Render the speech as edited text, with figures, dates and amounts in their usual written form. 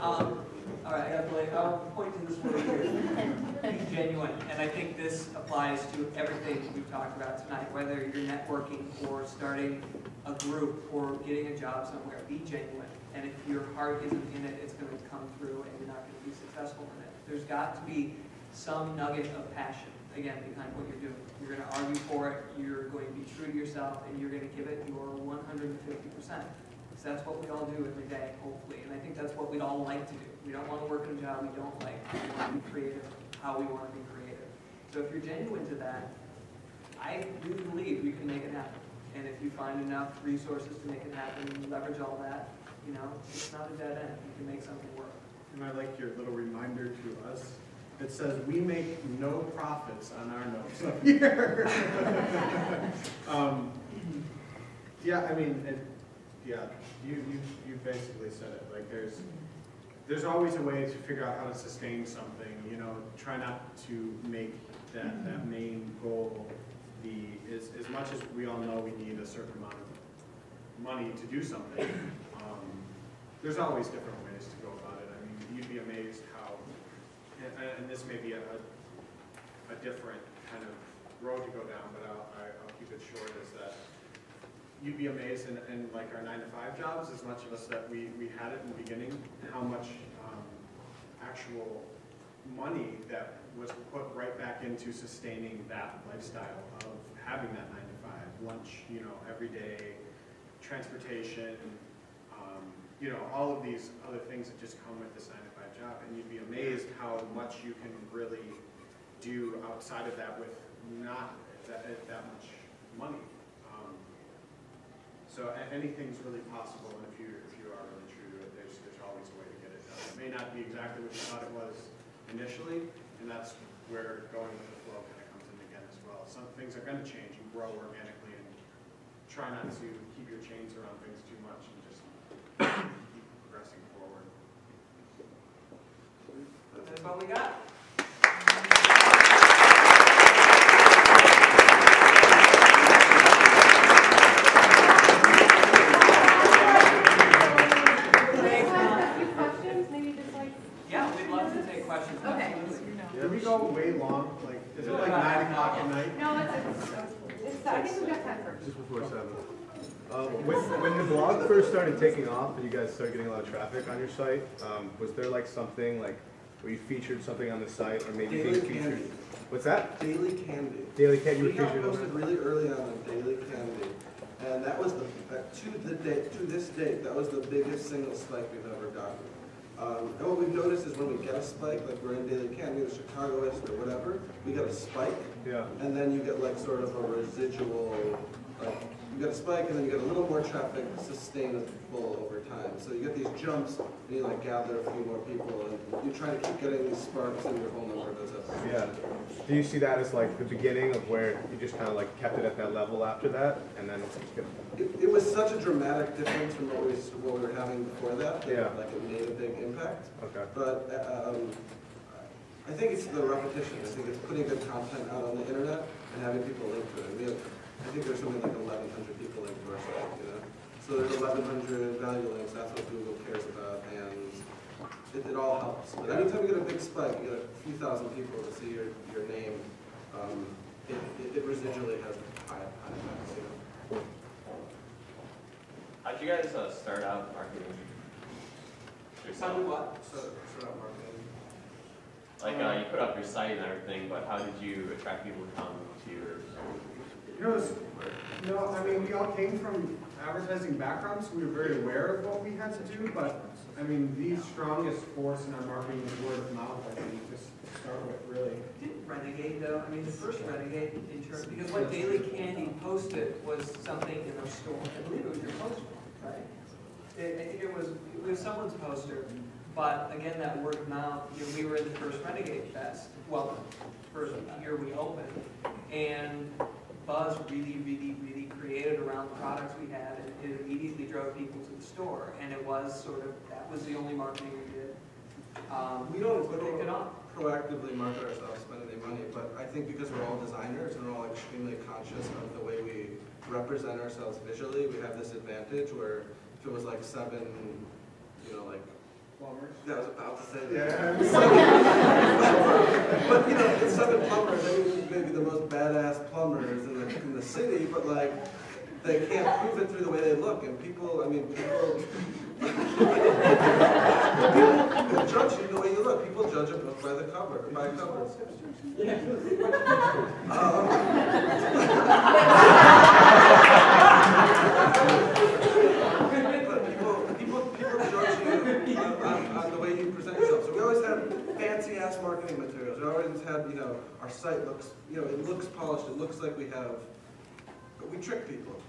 All right, I got to play. I'll point to this word here. Be genuine. And I think this applies to everything we've talked about tonight, whether you're networking or starting a group or getting a job somewhere. Be genuine. And if your heart isn't in it, it's going to come through and you're not going to be successful in it. There's got to be some nugget of passion, again, behind what you're doing. You're going to argue for it, you're going to be true to yourself, and you're going to give it your 150%. Because that's what we all do every day, hopefully. And I think that's what we'd all like to do. We don't want to work in a job we don't like. We want to be creative how we want to be creative. So if you're genuine to that, I really believe you can make it happen. And if you find enough resources to make it happen, leverage all that, you know, it's not a dead end. You can make something work. And I like your little reminder to us. It says, we make no profits on our notes up here. Yeah, I mean, you basically said it. Like, there's always a way to figure out how to sustain something. You know, try not to make that main goal as much as we all know we need a certain amount of money to do something. There's always different ways to go about it. I mean, you'd be amazed how, and this may be a different kind of road to go down, but I'll keep it short, is that you'd be amazed in like our 9-to-5 jobs, as much of us that we had it in the beginning, how much actual money that was put right back into sustaining that lifestyle of having that 9-to-5, lunch, you know, every day, transportation, you know, all of these other things that just come with this 9-to-5 job, and you'd be amazed how much you can really do outside of that with not that much money. So anything's really possible, and if you are really true to it, there's always a way to get it done. It may not be exactly what you thought it was initially, and that's where going with the flow kind of comes in again as well. Some things are going to change and grow organically, and try not to keep your chains around things too much and just keep progressing forward. That's all we got. Did we go way long? Like, is it like 9 o'clock at night? No, it's I think we've got time for just before 7. When the blog first started taking off and you guys started getting a lot of traffic on your site, was there like something like where you featured something on the site or maybe Daily being featured? Candy. What's that? Daily Candy. Daily Candy. You were We got featured on posted that? really early on Daily Candy, and that was to this date, that was the biggest single spike we've ever gotten. And what we've noticed is when we get a spike, like we're in Daily Candy or Chicagoist or whatever, we get a spike, Yeah. and then you get like sort of a residual, like you get a spike and then you get a little more traffic sustainable over time. So you get these jumps and you like gather a few more people and you try to keep getting these sparks and your whole number goes up. Yeah. Do you see that as like the beginning of where you just kind of like kept it at that level after that, and then It was such a dramatic difference from what we were having before that. Yeah. Like it made a big impact. Okay. But I think it's the repetition. I think it's putting good content out on the internet and having people link to it. I think there's something like 1,100 people linked to our site. You know, so there's 1,100 value links. That's what Google cares about, and it all helps. But anytime you get a big spike, you get a few thousand people to see your name. It residually has high effects. You know. How'd you guys start out marketing yourself? Sounded what? Start out marketing. Like you put up your site and everything, but how did you attract people to come to your? No, I mean, we all came from advertising backgrounds, so we were very aware of what we had to do, but I mean, the strongest force in our marketing is word of mouth, I think, just to start with, really. Didn't Renegade, though? I mean, the first Renegade in terms, because what Daily Candy posted was something in our store. I believe it was your poster, right? I think it was someone's poster, but again, that word of mouth. You know, we were in the first Renegade Fest. Well, first year we opened, and buzz really created around the products we had, and it immediately drove people to the store. And it was sort of, that was the only marketing we did. We don't take it on. proactively market ourselves, spend any money, but I think because we're all designers and we're all extremely conscious of the way we represent ourselves visually, we have this advantage where if it was like 7, you know, like Plumbers. Yeah, I was about to say that. Yeah. But you know, it's 7 plumbers, they may be the most badass plumbers in the city, but like, they can't prove it through the way they look, and people, I mean, people judge you the way you look. People judge a book by the cover, by covers. But people judge you on the way you present yourself. So we always have fancy ass marketing materials. We always have, you know, our site looks, you know, it looks polished. It looks like we have, but we trick people.